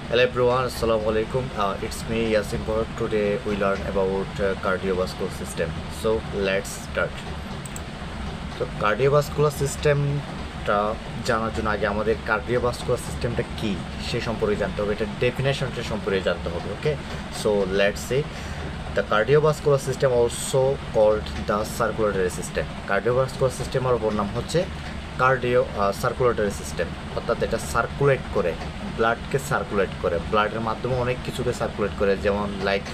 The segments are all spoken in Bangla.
Hello everyone, Assalamu alaikum. It's me Yasin Bharat. Today we learn about cardiovascular system. So let's start. তো কার্ডিওভাস্কুলার সিস্টেমটা জানার জন্য আগে আমাদের কার্ডিওভাস্কুলার সিস্টেমটা কী সে সম্পর্কে জানতে হবে, এটা ডেফিনেশনটা সম্পর্কে জানতে হবে। Okay, so let's see the cardiovascular system also called the circulatory system. Cardiovascular সিস্টেমের অপর নাম হচ্ছে সার্কুলেটরি সিস্টেম, অর্থাৎ এটা সার্কুলেট করে, ব্লাডকে সার্কুলেট করে, ব্লাডের মাধ্যমে অনেক কিছুকে সার্কুলেট করে, যেমন like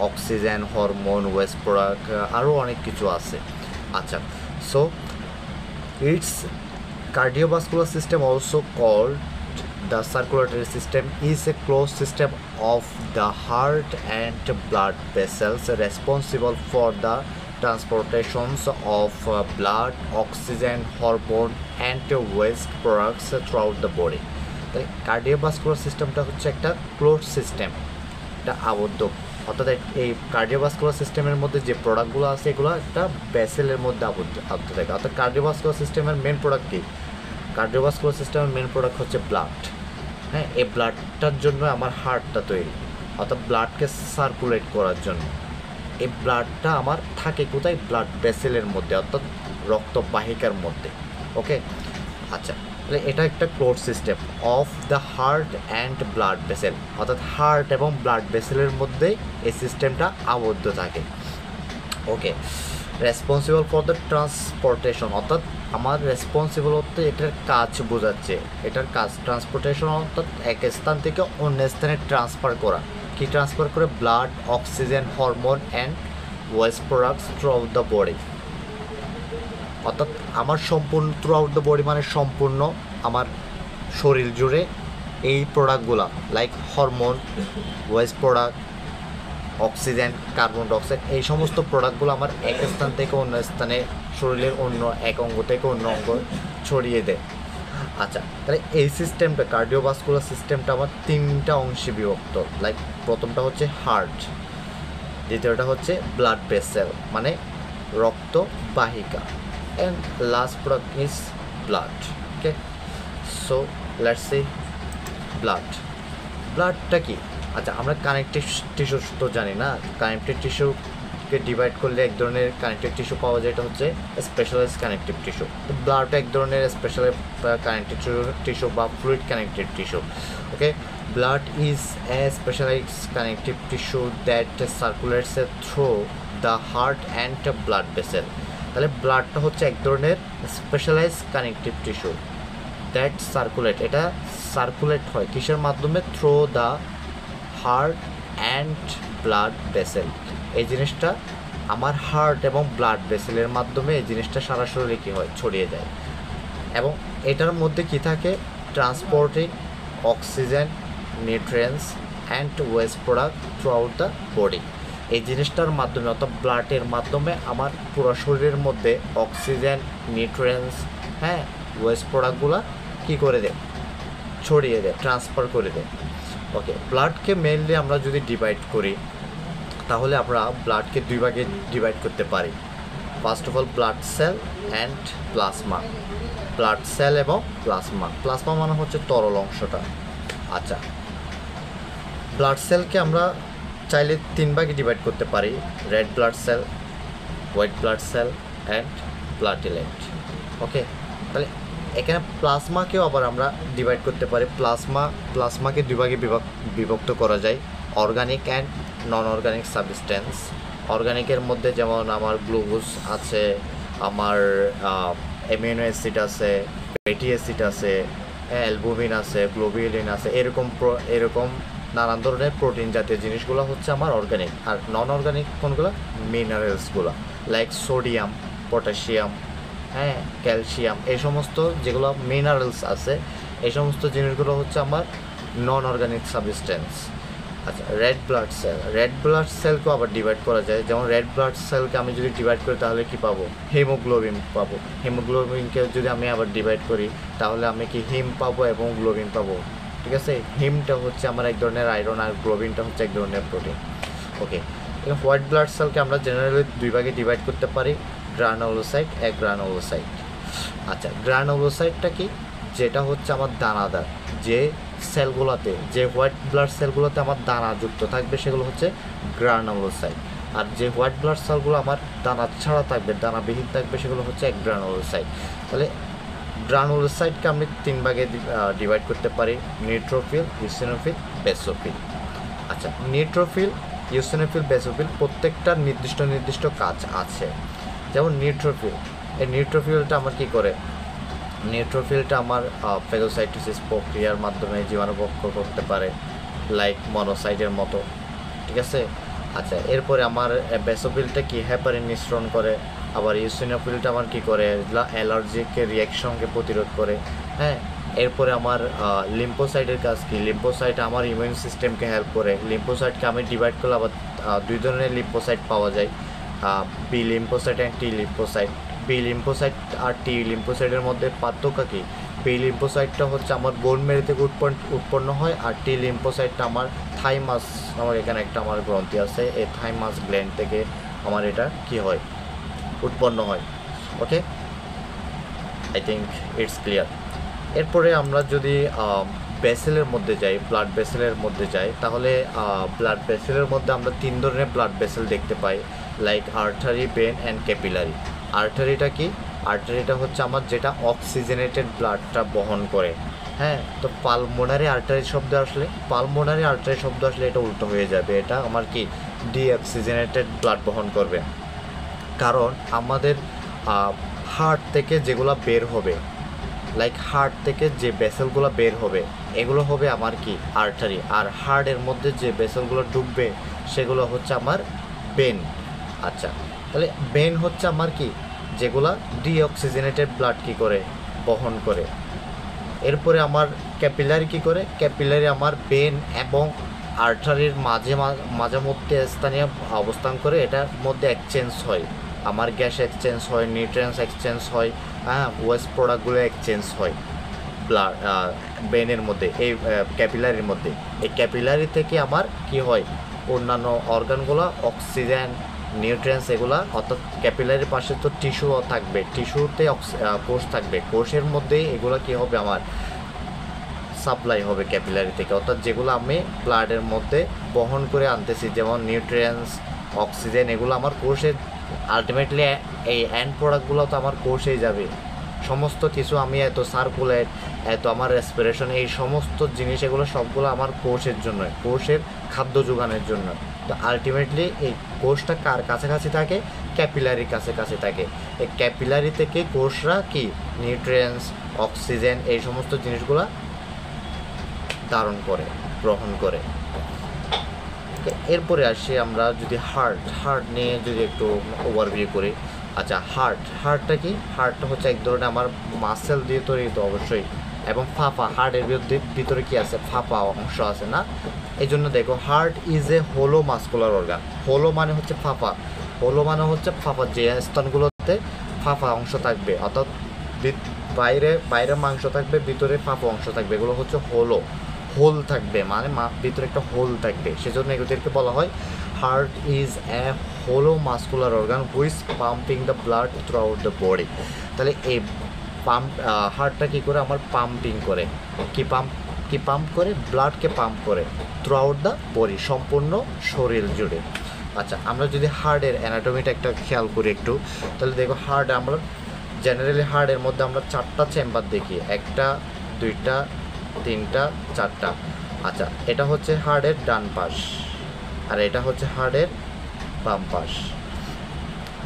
oxygen, hormone, waste product, আরও অনেক কিছু আছে। আচ্ছা, so its cardiovascular system, also called the circulatory system, is a closed system of the heart and blood vessels responsible for the transportations of blood, oxygen, hormone and waste products throughout the body. তাই কার্ডিওভাস্কুলার সিস্টেমটা হচ্ছে একটা ক্লোজ সিস্টেম, একটা আবদ্ধ, অর্থাৎ এই কার্ডিওভাস্কুলার সিস্টেমের মধ্যে যে প্রোডাক্টগুলো আছে এগুলো একটা ভেসেলের মধ্যে আবদ্ধ থাকে। অর্থাৎ কার্ডিওভাস্কুলার সিস্টেমের মেন প্রোডাক্ট কী? কার্ডিওভাস্কুলার সিস্টেমের মেন প্রোডাক্ট হচ্ছে ব্লাড। হ্যাঁ, এই ব্লাডটার জন্য আমার হার্টটা তৈরি, অর্থাৎ ব্লাডকে সার্কুলেট করার জন্য। এই ব্লাডটা আমার থাকে কোথায়? ব্লাড ভেসেলের মধ্যে, অর্থাৎ রক্তবাহিকার মধ্যে। ওকে, আচ্ছা, তাহলে এটা একটা close system of the heart and blood vessel, অর্থাৎ হার্ট এবং ব্লাড ভেসেলের মধ্যে এই সিস্টেমটা আবদ্ধ থাকে। ওকে, রেসপন্সিবল ফর দ্য ট্রান্সপোর্টেশন, অর্থাৎ আমার রেসপন্সিবল হতে এটার কাজ বোঝাচ্ছে, এটার কাজ ট্রান্সপোর্টেশন, অর্থাৎ এক স্থান থেকে অন্য স্থানে ট্রান্সফার করা। কি ট্রান্সফার করে? Blood, oxygen, hormone and West products through out the body, অর্থাৎ আমার সম্পূর্ণ থ্রু আউট দ্য বডি মানে সম্পূর্ণ আমার শরীর জুড়ে এই প্রোডাক্টগুলো like hormone, waste product, oxygen, carbon dioxide, এই সমস্ত প্রোডাক্টগুলো আমার এক স্থান থেকে অন্য স্থানে শরীরের অন্য এক অঙ্গ থেকে অন্য অঙ্গ ছড়িয়ে দেয়। আচ্ছা, তাহলে এই সিস্টেমটা, কার্ডিওভাস্কুলার সিস্টেমটা আমার তিনটা অংশে বিভক্ত। লাইক প্রথমটা হচ্ছে হার্ট, দ্বিতীয়টা হচ্ছে ব্লাড ভেসেল মানে রক্তবাহিকা, and last product is blood. Okay, so let's say ব্লাডটা কি? আচ্ছা, আমরা কানেকটিভ টিস্যু তো জানি না, কানেকটিভ টিস্যুকে ডিভাইড করলে এক ধরনের কানেকটিভ টিস্যু পাওয়া যায়, এটা হচ্ছে স্পেশালাইজ কানেকটিভ টিস্যু। তো ব্লাডটা এক ধরনের স্পেশাল কানেকটিভ টিস্যু বা fluid connective tissue. Okay, blood is a specialise connective tissue that circulates through the heart and blood vessel. তাহলে ব্লাডটা হচ্ছে এক ধরনের specialise connective tissue that circulate, এটা সার্কুলেট হয় কিসের মাধ্যমে? Through the heart and blood vessel. এই জিনিসটা আমার হার্ট এবং ব্লাড ভেসেলের মাধ্যমে এই জিনিসটা সারা শরীরে কী হয়? ছড়িয়ে যায়। এবং এটার মধ্যে কি থাকে? Transporting oxygen, nutrients and waste product through out the body. এই জিনিসটার মাধ্যমে, অর্থাৎ ব্লাডের মাধ্যমে আমার পুরো শরীরের মধ্যে অক্সিজেন, নিউট্রিয়েন্টস, হ্যাঁ, ওয়েস্ট প্রোডাক্টগুলো কী করে দেয়? ছড়িয়ে দেয়, ট্রান্সফার করে দেয়। ওকে, ব্লাডকে মেইনলি আমরা যদি ডিভাইড করি তাহলে আমরা ব্লাডকে দুই ভাগে ডিভাইড করতে পারি। First of all blood cell and plasma. Blood cell এবং প্লাজমা, প্লাজমা মানে হচ্ছে তরল অংশটা। আচ্ছা, ব্লাড সেলকে আমরা চাইলে তিন ভাগে ডিভাইড করতে পারি: red blood cell, white blood cell and platelet. Okay, তাহলে এখানে প্লাজমাকেও আবার আমরা ডিভাইড করতে পারি। প্লাজমাকে দুই ভাগে বিভক্ত করা যায়: organic and non organic substance. অর্গানিকের মধ্যে যেমন আমার গ্লুকোজ আছে, আমার অ্যামিনো অ্যাসিড আছে, ফ্যাটি অ্যাসিড আছে, অ্যালবুমিন আছে, গ্লোবিউলিন আছে, এরকম নানান ধরনের প্রোটিন জাতীয় জিনিসগুলো হচ্ছে আমার অর্গানিক। আর নন অর্গানিক কোনগুলো? মিনারেলসগুলো লাইক সোডিয়াম, পটাশিয়াম, হ্যাঁ, ক্যালসিয়াম, এই সমস্ত যেগুলো মিনারেলস আছে, এই সমস্ত জিনিসগুলো হচ্ছে আমার নন অর্গানিক সাবস্টেন্স। আচ্ছা, রেড ব্লাড সেলকেও আবার ডিভাইড করা যায়। যেমন রেড ব্লাড সেলকে আমি যদি ডিভাইড করি তাহলে কি পাবো? হিমোগ্লোবিন পাবো। হিমোগ্লোবিনকে যদি আমি আবার ডিভাইড করি তাহলে আমি কি হিম পাবো এবং গ্লোবিন পাবো। ঠিক আছে, হিমটা হচ্ছে আমার এক ধরনের আয়রন আর গ্লোবিনটা হচ্ছে এক ধরনের প্রোটিন। ওকে, হোয়াইট ব্লাড সেলকে আমরা জেনারেলি দুই ভাগে ডিভাইড করতে পারি: গ্রানুলোসাইট, গ্রানুলোসাইট। আচ্ছা, গ্রানুলোসাইটটা কি? যেটা হচ্ছে আমার দানাদার, যে সেলগুলোতে, যে হোয়াইট ব্লাড সেলগুলোতে আমার দানা যুক্ত থাকবে সেগুলো হচ্ছে গ্রানুলোসাইট, আর যে হোয়াইট ব্লাড সেলগুলো আমার দানা ছাড়া থাকবে, দানাবিহীন থাকবে, সেগুলো হচ্ছে গ্রানুলোসাইট। তাহলে গ্রানুলোসাইটকে আমি 3 ভাগে ডিভাইড করতে পারি, নিউট্রোফিল, ইওসিনোফিল, বেসোফিল। আচ্ছা, নিউট্রোফিল, ইওসিনোফিল, বেসোফিল প্রত্যেকটার নির্দিষ্ট কাজ আছে। যেমন নিউট্রোফিল, এই নিউট্রোফিলটা আমার কী করে, নিউট্রোফিলটা আমার ফেগোসাইটোসিস প্রক্রিয়ার মাধ্যমে জীবাণু ভক্ষণ করতে পারে, লাইক মনোসাইটের মতো, ঠিক আছে। আচ্ছা, এরপরে আমার বেসোফিলটা কি হেপারিন নিঃসরণ করে, আবার ইওসিনোফিলটা আমার কি করে, অ্যালার্জিক রিয়াকশনকে প্রতিরোধ করে। হ্যাঁ, এরপরে আমার লিম্ফোসাইটের কাজ কি, লিম্ফোসাইট আমার ইমিউন সিস্টেমকে হেল্প করে। লিম্ফোসাইটকে আমি ডিভাইড করলে আবার 2 ধরনের লিম্ফোসাইট পাওয়া যায়, B lymphocyte and T lymphocyte. B lymphocyte আর টি লিম্ফোসাইটের মধ্যে পার্থক্য কী, বি লিম্ফোসাইটটা হচ্ছে আমার বোন মেরু থেকে উৎপন্ন হয়, আর টি লিম্ফোসাইটটা আমার থাইমাস, আমার এখানে একটা আমার গ্রন্থি আছে, এই থাইমাস গ্ল্যান্ড থেকে আমার এটা কি হয়, উৎপন্ন হয়। ওকে, আই থিঙ্ক ইটস ক্লিয়ার। এরপরে আমরা যদি ভেসেলের মধ্যে যাই, ব্লাড ভেসেলের মধ্যে যাই, তাহলে ব্লাড ভেসেলের মধ্যে আমরা 3 ধরনের ব্লাড ভেসেল দেখতে পাই, like artery, vein and capillary. আর্টারিটা কি, আর্টারিটা হচ্ছে আমার যেটা অক্সিজেনেটেড ব্লাডটা বহন করে। হ্যাঁ, তো পালমোনারি আর্টারি শব্দ আসলে, পালমোনারি আর্টারি শব্দ আসলে এটা উল্টো হয়ে যাবে, এটা আমার কি ডিঅক্সিজেনেটেড ব্লাড বহন করবে। কারণ আমাদের হার্ট থেকে যেগুলো বের হবে, লাইক হার্ট থেকে যে ভেসেলগুলো বের হবে, এগুলো হবে আমার কি আর্টারি, আর হার্টের মধ্যে যে ভেসেলগুলো ঢুকবে সেগুলো হচ্ছে আমার ভেন। আচ্ছা, তাহলে ভেন হচ্ছে আমার কি, যেগুলা ডিঅক্সিজেনেটেড ব্লাড কি করে বহন করে। এরপরে আমার ক্যাপিলারি কি করে, ক্যাপিলারি আমার ভেন এবং আর্টারির মাঝামধ্যে স্থানীয় অবস্থান করে, এটার মধ্যে এক্সচেঞ্জ হয়, আমার গ্যাস এক্সচেঞ্জ হয়, নিউট্রিয়েন্টস এক্সচেঞ্জ হয়, ওয়েস্ট প্রোডাক্টগুলো এক্সচেঞ্জ হয় ব্লাড ভেনের মধ্যে, এই ক্যাপিলারির মধ্যে। এই ক্যাপিলারি থেকে আমার কি হয়, অন্যান্য অর্গানগুলো অক্সিজেন, নিউট্রিয়েন্টস এগুলা, অর্থাৎ ক্যাপিলারির পাশে তো টিস্যুও থাকবে, টিস্যুতে কোষ থাকবে, কোষের মধ্যে এগুলো কি হবে আমার সাপ্লাই হবে ক্যাপিলারি থেকে, অর্থাৎ যেগুলো আমি ব্লাডের মধ্যে বহন করে আনতেছি, যেমন নিউট্রিয়েন্টস, অক্সিজেন, এগুলো আমার কোষে আলটিমেটলি এই এন্ড প্রোডাক্টগুলো তো আমার কোষেই যাবে। সমস্ত কিছু আমি এত সার্কুলেট, এত আমার রেসপিরেশন, এই সমস্ত জিনিস এগুলো সবগুলো আমার কোষের জন্য, কোষের খাদ্য যোগানের জন্য। তো আলটিমেটলি এই কোষটা কার কাছাকাছি থাকে, ক্যাপিলারির কাছাকাছি থাকে। এই ক্যাপিলারি থেকে কোষরা কি নিউট্রিয়েন্টস, অক্সিজেন, এই সমস্ত জিনিসগুলো ধারণ করে, গ্রহণ করে। এরপরে আসি আমরা যদি হার্ট নিয়ে যদি একটু ওভারভিউ করি। আচ্ছা, হার্টটা কি, হার্টটা হচ্ছে এক ধরনের আমার মাসেল দিয়ে তৈরি তো অবশ্যই, এবং ফাঁপা, হার্টের ভিতরে কি আছে, ফাঁপা অংশ আছে না। এই জন্য দেখো, heart is a hollow muscular organ. Hollow মানে হচ্ছে ফাঁপা, হোলো মানে হচ্ছে ফাঁপা, যে স্থানগুলোতে ফাঁপা অংশ থাকবে, অর্থাৎ বাইরে মাংস থাকবে, ভিতরে ফাঁপা অংশ থাকবে, এগুলো হচ্ছে হোল থাকবে, মানে ভিতরে একটা হোল থাকবে, সেজন্য এগুলোকে বলা হয় heart is a hollow muscular organ which pumping the blood through out the body. তাহলে এই হার্টটা কী করে আমার পাম্পিং করে, কি পাম্প করে, ব্লাডকে পাম্প করে থ্রু আউট দ্য বডি, সম্পূর্ণ শরীর জুড়ে। আচ্ছা, আমরা যদি হার্টের অ্যানাটমিটা একটা খেয়াল করি একটু, তাহলে দেখো হার্ট, আমরা জেনারেলি হার্টের মধ্যে আমরা 4টা চেম্বার দেখি, 1টা, 2টা, 3টা, 4টা। আচ্ছা, এটা হচ্ছে হার্টের ডান পাশ, আর এটা হচ্ছে হার্টের বাম পাশ।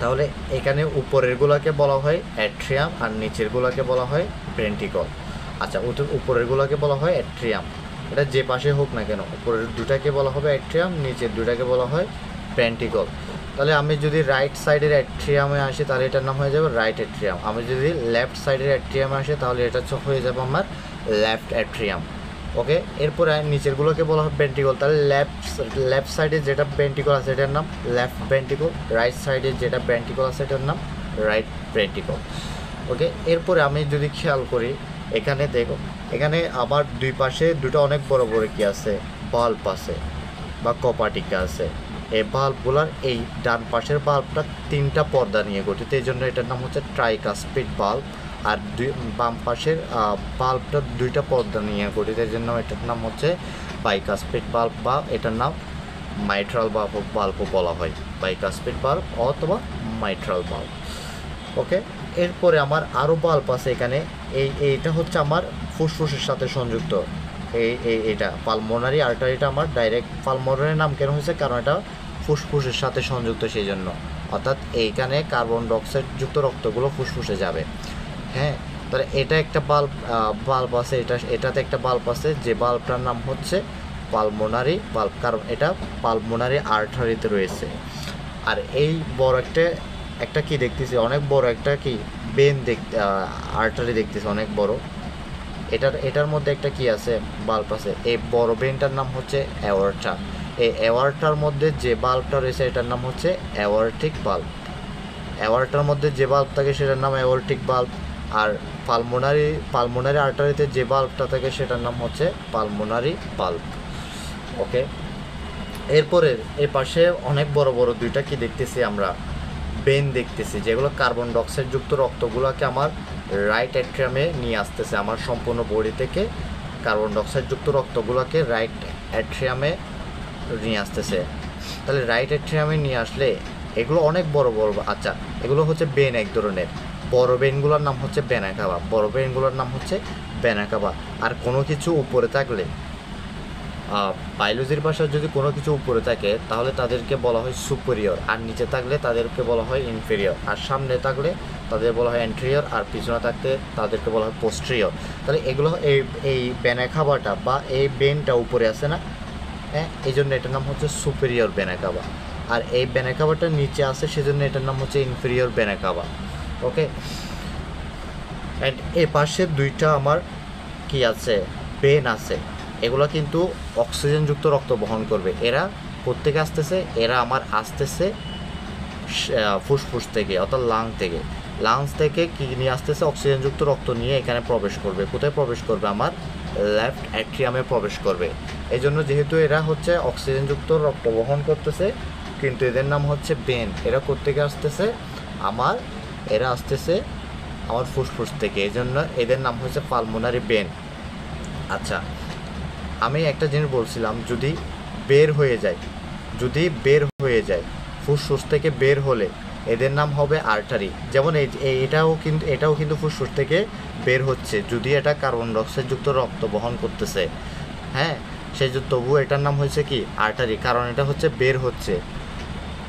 তাহলে এখানে উপরেরগুলোকে বলা হয় অ্যাট্রিয়াম, আর নিচেরগুলোকে বলা হয় ভেন্ট্রিকল। আচ্ছা, উপরেরগুলোকে বলা হয় অ্যাট্রিয়াম, এটা যে পাশে হোক না কেন, উপরের 2টাকে বলা হবে অ্যাট্রিয়াম, নিচের 2টাকে বলা হয় ভেন্ট্রিকল। তাহলে আমি যদি রাইট সাইডের অ্যাট্রিয়ামে আসি তাহলে এটার নাম হয়ে যাবে রাইট অ্যাট্রিয়াম, আমি যদি লেফট সাইডের অ্যাট্রিয়ামে আসি তাহলে এটা হয়ে যাবে আমার লেফট অ্যাট্রিয়াম। ওকে, এরপরে নিচেরগুলোকে বলা হয় ভেন্ট্রিকল। তাহলে লেফট সাইডে যেটা ভেন্ট্রিকল আছে এটার নাম লেফট ভেন্ট্রিকল, রাইট সাইডে যেটা ভেন্ট্রিকল আছে এটার নাম রাইট ভেন্ট্রিকল। ওকে, এরপরে আমি যদি খেয়াল করি, এখানে দেখো, এখানে আমার দুই পাশে দুটো অনেক বড় বড় কি আছে, বাল্ব আছে বা কপাটিকা আছে। এই বাল্বগুলার এই ডান পাশের বাল্বটা 3টা পর্দা নিয়ে গঠিত, এই জন্য এটার নাম হচ্ছে ট্রাইকাসপিড বাল্ব। আর বাম পাশের বাল্বটা দুইটা পর্দা নিয়ে গঠিত, এর জন্য এটার নাম হচ্ছে বাইকাসপিড বাল্ব বা এটার নাম মাইট্রাল বাল্বও বলা হয়, বাইকাসপিড বাল্ব অথবা মাইট্রাল বাল্ব। ওকে, এরপরে আমার আরও বাল্ব আছে এখানে। এইটা হচ্ছে আমার ফুসফুসের সাথে সংযুক্ত। এটা পালমোনারি আর্টারিটা আমার ডাইরেক্ট পালমোনারি নাম কেন হয়েছে, কারণ এটা ফুসফুসের সাথে সংযুক্ত সেই জন্য, অর্থাৎ এইখানে কার্বন ডাইঅক্সাইড যুক্ত রক্তগুলো ফুসফুসে যাবে। হ্যাঁ, তাহলে এটা একটা বাল্ব আছে, এটাতে একটা বাল্ব আছে, যে বাল্বটার নাম হচ্ছে পালমোনারি বাল্ব, কারণ এটা পালমোনারি আর্টারিতে রয়েছে। আর এই বড় একটা কি দেখতেছি, অনেক বড় একটা কি বেন আর্টারি দেখতেছি অনেক বড়। এটার মধ্যে একটা কি আছে, বাল্ব আছে। এই বড় বেনটার নাম হচ্ছে অ্যাওয়ার্টা। এই অ্যাওয়ার্টার মধ্যে যে বাল্বটা রয়েছে এটার নাম হচ্ছে অ্যাওয়ার্টিক বাল্ব। অ্যাওয়ার্টার মধ্যে যে বাল্ব থাকে সেটার নাম অ্যাওয়ার্টিক বাল্ব। আর পালমোনারি আর্টারিতে যে বাল্বটা থাকে সেটার নাম হচ্ছে পালমোনারি বাল্ব। ওকে, এরপরে এর পাশে অনেক বড় বড় দুইটা কি দেখতেছি আমরা, বেন দেখতেছি, যেগুলো কার্বন ডাইঅক্সাইড যুক্ত রক্তগুলোকে আমার রাইট অ্যাট্রিয়ামে নিয়ে আসতেছে। আমার সম্পূর্ণ বডি থেকে কার্বন ডাইঅক্সাইড যুক্ত রক্তগুলোকে রাইট অ্যাট্রিয়ামে নিয়ে আসতেছে। তাহলে রাইট অ্যাট্রিয়ামে নিয়ে আসলে এগুলো অনেক বড় বড়, আচ্ছা এগুলো হচ্ছে বেন এক ধরনের। বড় বেনগুলোর নাম হচ্ছে ভেনা কাভা, বড় বেনগুলোর নাম হচ্ছে ভেনা কাভা। আর কোনো কিছু উপরে থাকলে, বায়োলজির ভাষায় যদি কোনো কিছু উপরে থাকে তাহলে তাদেরকে বলা হয় সুপিরিয়র, আর নিচে থাকলে তাদেরকে বলা হয় ইনফেরিয়র, আর সামনে থাকলে তাদের বলা হয় অ্যান্টেরিয়র, আর পিছনে থাকতে তাদেরকে বলা হয় পোস্টেরিয়র। তাহলে এগুলো এই ভেনা কাভাটা বা এই বেনটা উপরে আছে না, হ্যাঁ, এই জন্য এটার নাম হচ্ছে সুপিরিয়র ভেনা কাভা। আর এই ভেনা কাভাটা নিচে আছে সেজন্য এটার নাম হচ্ছে inferior vena cava. Okay, and এ পাশে দুইটা আমার কি আছে, বেন আছে। এগুলো কিন্তু অক্সিজেনযুক্ত রক্ত বহন করবে। এরা কোত্থেকে আসতেছে, এরা আমার আসতেছে ফুসফুস থেকে, অর্থাৎ লাংস থেকে কি নিয়ে আসতেছে, অক্সিজেনযুক্ত রক্ত নিয়ে এখানে প্রবেশ করবে। কোথায় প্রবেশ করবে, আমার লেফট অ্যাট্রিয়ামে প্রবেশ করবে। এই জন্য যেহেতু এরা হচ্ছে অক্সিজেনযুক্ত রক্ত বহন করতেছে, কিন্তু এদের নাম হচ্ছে বেন। এরা কোত্থেকে আসতেছে, এরা আসতেছে আমার ফুসফুস থেকে, এই জন্য এদের নাম হচ্ছে পালমোনারি বেন। আচ্ছা, আমি একটা জিনিস বলছিলাম, যদি বের হয়ে যায় ফুসফুস থেকে বের হলে এদের নাম হবে আর্টারি। যেমন এটাও কিন্তু ফুসফুস থেকে বের হচ্ছে, যদি এটা কার্বন ডাইঅক্সাইড যুক্ত রক্ত বহন করতেছে, হ্যাঁ, তবুও এটার নাম হয়েছে কি আর্টারি, কারণ এটা হচ্ছে বের হচ্ছে।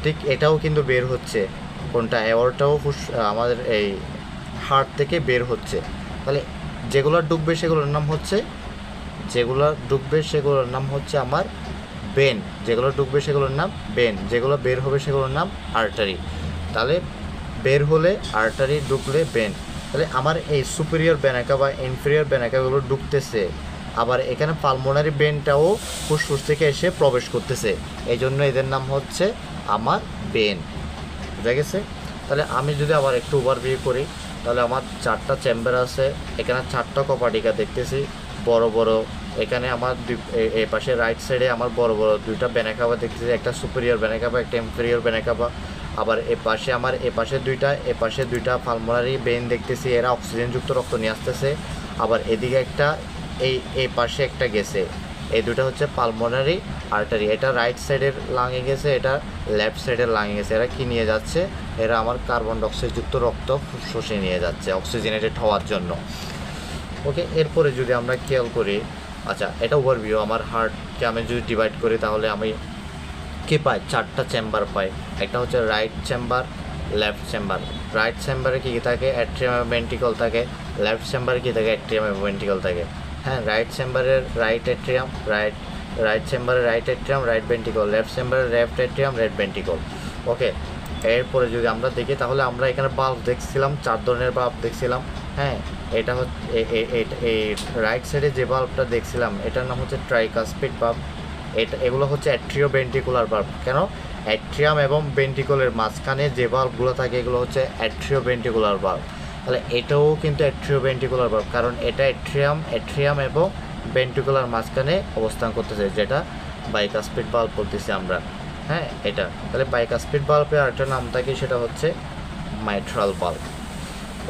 ঠিক এটাও কিন্তু বের হচ্ছে, কোনটা, অ্যাওয়ার্টাও আমাদের এই হার্ট থেকে বের হচ্ছে। তাহলে যেগুলো ডুববে সেগুলোর নাম হচ্ছে আমার বেন, যেগুলো ডুববে সেগুলোর নাম বেন, যেগুলো বের হবে সেগুলোর নাম আর্টারি। তাহলে বের হলে আর্টারি, ডুবলে বেন। তাহলে আমার এই superior vena cava, inferior vena কাভাগুলো ডুবতেছে, আবার এখানে পালমোনারি বেনটাও ফুসফুস থেকে এসে প্রবেশ করতেছে, এই জন্য এদের নাম হচ্ছে আমার বেন। বুঝা গেছে? তাহলে আমি যদি আবার একটু ওভারভিউ করি, তাহলে আমার 4টা চেম্বার আছে, এখানে 4টা কপাটিকা দেখতেছি বড় বড়। এখানে আমার এই পাশে রাইট সাইডে আমার বড় বড় 2টা ভেনা কাভা দেখতেছি, একটা সুপিরিয়র ভেনা কাভা, একটা ইনফেরিয়র ভেনা কাভা। আবার এপাশে 2টা পালমোনারি বেন দেখতেছি, এরা অক্সিজেনযুক্ত রক্ত নিয়ে আসতেছে। আবার এদিকে একটা, এই পাশে একটা গেছে, এই দুটো হচ্ছে পালমোনারি আর্টারি, এটা রাইট সাইডের লাঙে গেছে, এটা লেফট সাইডের লাঙে গেছে। এরা কি নিয়ে যাচ্ছে, এরা আমার কার্বন ডাইঅক্সাইডযুক্ত রক্ত শুষে নিয়ে যাচ্ছে অক্সিজেনেটেড হওয়ার জন্য। ওকে, এরপরে যদি আমরা খেয়াল করি, আচ্ছা এটা ওভারভিউ। আমার হার্টকে আমি যদি ডিভাইড করি তাহলে আমি কি পাই, 4টা চেম্বার পাই। একটা হচ্ছে right chamber, left chamber. Right চেম্বারে কী থাকে, অ্যাট্রিয়াম এবং ভেন্ট্রিকল থাকে। লেফট চেম্বারে কী থাকে, অ্যাট্রিয়াম এবং ভেন্ট্রিকল থাকে। হ্যাঁ, রাইট চেম্বারের রাইট অ্যাট্রিয়াম, রাইট চেম্বারে right atrium, right ventricle. Left চেম্বারে লেফট অ্যাট্রিয়াম, রাইট ভেন্ট্রিকল। ওকে, এরপরে যদি আমরা দেখি তাহলে আমরা এখানে বাল্ব দেখছিলাম, 4 ধরনের বাল্ব দেখছিলাম। হ্যাঁ, এটা হচ্ছে এই রাইট সাইডে যে বাল্বটা দেখছিলাম এটার নাম হচ্ছে ট্রাইকাসপিড বাল্ব। এগুলো হচ্ছে অ্যাট্রিও ভেন্ট্রিকুলার বাল্ব। কেন, অ্যাট্রিয়াম এবং ভেন্ট্রিকলের মাঝখানে যে বাল্বগুলো থাকে এগুলো হচ্ছে অ্যাট্রিও ভেন্ট্রিকুলার বাল্ব। তাহলে এটাও কিন্তু অ্যাট্রিও ভেন্ট্রিকুলার বাল্ব, কারণ এটা অ্যাট্রিয়াম এবং ভেন্ট্রিকুলার মাঝখানে অবস্থান করতেছে, যেটা বাইকাসপিড বাল্ব বলতেছি আমরা। হ্যাঁ, এটা তাহলে বাইকাসপিড বাল্বের আরেকটা নাম থাকে, সেটা হচ্ছে মাইট্রাল বাল্ব।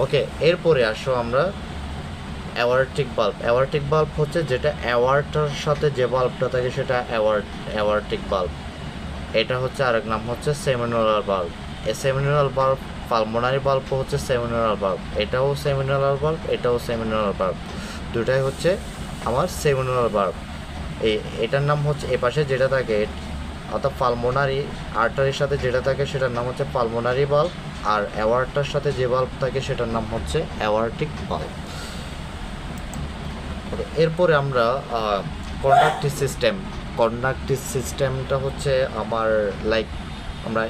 ওকে, এরপরে আসো আমরা অ্যাওয়ার্টিক বাল্ব। অ্যাওয়ার্টিক বাল্ব হচ্ছে যেটা অ্যাওয়ার্টার সাথে যে বাল্বটা থাকে সেটা অ্যাওয়ার্টিক বাল্ব। এটা হচ্ছে আরেক নাম হচ্ছে সেমিনোরাল বাল্ব। এই সেমিনোরাল বাল্ব, পালমোনারি বাল্ব হচ্ছে সেমিনোরাল বাল্ব, এটাও সেমিনোরাল বাল্ব, এটাও সেমিনোরাল বাল্ব, দুটাই হচ্ছে আমার সেমিনোরাল বাল্ব। এটার নাম হচ্ছে এ পাশে যেটা থাকে অর্থাৎ পালমোনারি আর্টারির সাথে যেটা থাকে সেটার নাম হচ্ছে পালমোনারি বাল্ব, আর অ্যাওয়ার্টার সাথে যে বাল্ব থাকে সেটার নাম হচ্ছে অ্যাওয়ার্টিক বাল্ব। এরপরে আমরা কন্ডাক্টিভ সিস্টেম। কন্ডাক্টিভ সিস্টেমটা হচ্ছে আমার লাইক আমরা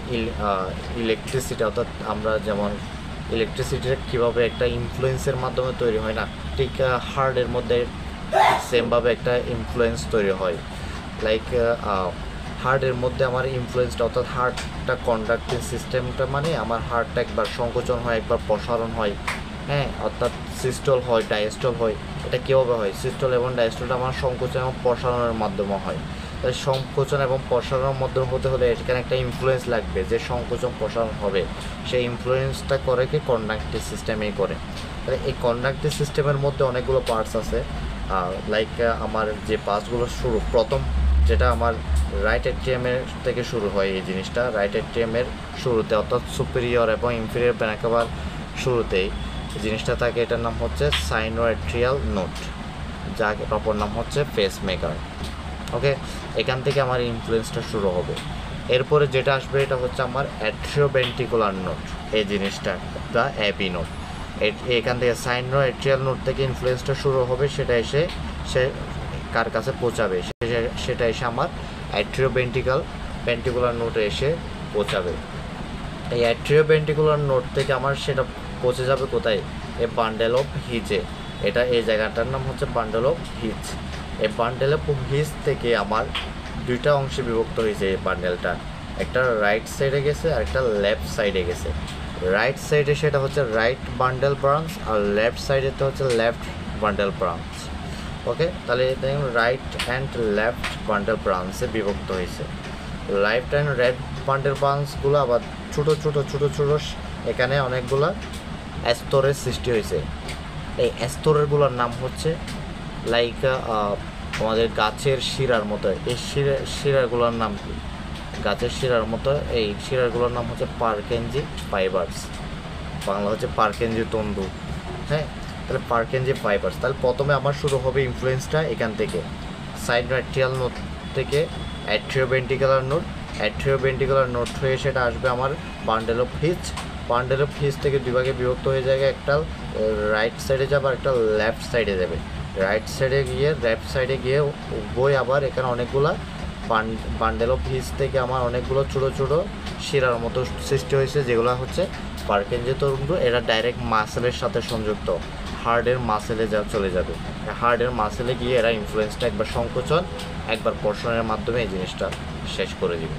ইলেকট্রিসিটি, অর্থাৎ আমরা যেমন ইলেকট্রিসিটিটা কীভাবে একটা ইনফ্লুয়েন্সের মাধ্যমে তৈরি হয় না, ঠিক হার্টের মধ্যে সেমভাবে একটা ইনফ্লুয়েন্স তৈরি হয়। লাইক হার্টের মধ্যে আমার ইনফ্লুয়েন্সটা, অর্থাৎ হার্টটা কন্ডাক্টিভ সিস্টেমটা মানে আমার হার্টটা একবার সংকোচন হয়, একবার প্রসারণ হয়, হ্যাঁ, অর্থাৎ সিস্টল হয়, ডায়াস্টল হয়। এটা কীভাবে হয়? সিস্টল এবং ডায়াস্টলটা আমার সংকোচন এবং প্রসারণের মাধ্যমে হয়। তাই সংকোচন এবং প্রসারণের মাধ্যমে হতে হলে এখানে একটা ইনফ্লুয়েন্স লাগবে, যে সংকোচন প্রসারণ হবে সেই ইনফ্লুয়েন্সটা করে কি কন্ডাক্টিভ সিস্টেমেই করে। তাহলে এই কন্ডাক্টিভ সিস্টেমের মধ্যে অনেকগুলো পার্টস আছে। লাইক আমার যে পার্টসগুলো শুরু, প্রথম যেটা আমার রাইট এট্রিয়ামের থেকে শুরু হয়, এই জিনিসটা রাইট এট্রিয়ামের শুরুতে, অর্থাৎ সুপিরিয়র এবং ইনফিরিয়র ভেনা ক্যাভার শুরুতেই জিনিসটা থাকে, এটার নাম হচ্ছে সাইনোএট্রিয়াল নোড, যার অপর নাম হচ্ছে পেস মেকার। ওকে, এখান থেকে আমার ইনফ্লুয়েন্সটা শুরু হবে। এরপরে যেটা আসবে এটা হচ্ছে আমার অ্যাট্রিওভেন্ট্রিকুলার নোড, এই জিনিসটা বা অ্যাবি নোড। এখান থেকে সাইনোএট্রিয়াল নোড থেকে ইনফ্লুয়েন্সটা শুরু হবে, সেটা এসে সে কার কাছে পৌঁছাবে, সেটা এসে আমার ভেন্ট্রিকুলার নোডে এসে পৌঁছাবে। এই ভেন্ট্রিকুলার নোড থেকে আমার সেটা পৌঁছে যাবে কোথায়? এ বান্ডেল অফ হিজে। এটা এই জায়গাটার নাম হচ্ছে বান্ডেল অফ হিজ। এই বান্ডেল অফ হিজ থেকে আমার দুইটা অংশে বিভক্ত হয়েছে এই বান্ডেলটা, একটা রাইট সাইডে গেছে আর একটা লেফট সাইডে গেছে। রাইট সাইডে সেটা হচ্ছে রাইট বান্ডেল ব্রাঞ্চ, আর লেফট সাইডেতে হচ্ছে লেফট বান্ডেল ব্রাঞ্চ। ওকে, তাহলে দেখুন রাইট অ্যান্ড লেফট বান্ডেল ব্রাঞ্চে বিভক্ত হয়েছে। রাইট অ্যান্ড লেফট বান্ডেল ব্রাঞ্চগুলো আবার ছোটো ছোটো এখানে অনেকগুলো স্তরের সৃষ্টি হয়েছে। এই স্তরেরগুলোর নাম হচ্ছে লাইক আমাদের গাছের শিরার মতো, এই শিরাগুলোর নাম কি? গাছের শিরার মতো এই শিরাগুলোর নাম হচ্ছে পার্কেনজি ফাইবার্স, বাংলা হচ্ছে পার্কেনজি তন্তু। হ্যাঁ, তাহলে পার্কেনজি ফাইবার্স। তাহলে প্রথমে আমার শুরু হবে ইনফ্লুয়েন্সটা এখান থেকে, সাইনোএট্রিয়াল নোড থেকে অ্যাট্রিওভেন্ট্রিকুলার নোড। অ্যাট্রিওভেন্ট্রিকুলার নোড হয়ে সেটা আসবে আমার bundle of his. Bundle of His থেকে দুই ভাগে বিভক্ত হয়ে যায়, একটা রাইট সাইডে যাবে আর একটা লেফট সাইডে যাবে। রাইট সাইডে গিয়ে লেফট সাইডে গিয়ে বই আবার এখানে অনেকগুলা বান্ডেল অফ হিজ থেকে আমার অনেকগুলো ছোটো ছোটো শিরার মতো সৃষ্টি হয়েছে, যেগুলো হচ্ছে পার্কেনজি তন্তু। এরা ডাইরেক্ট মাসেলের সাথে সংযুক্ত, হার্টের মাসেলে চলে যাবে। হার্টের মাসেলে গিয়ে এরা ইনফ্লুয়েন্সটা একবার সংকোচন একবার প্রসারণের মাধ্যমে এই জিনিসটা শেষ করে দিবে।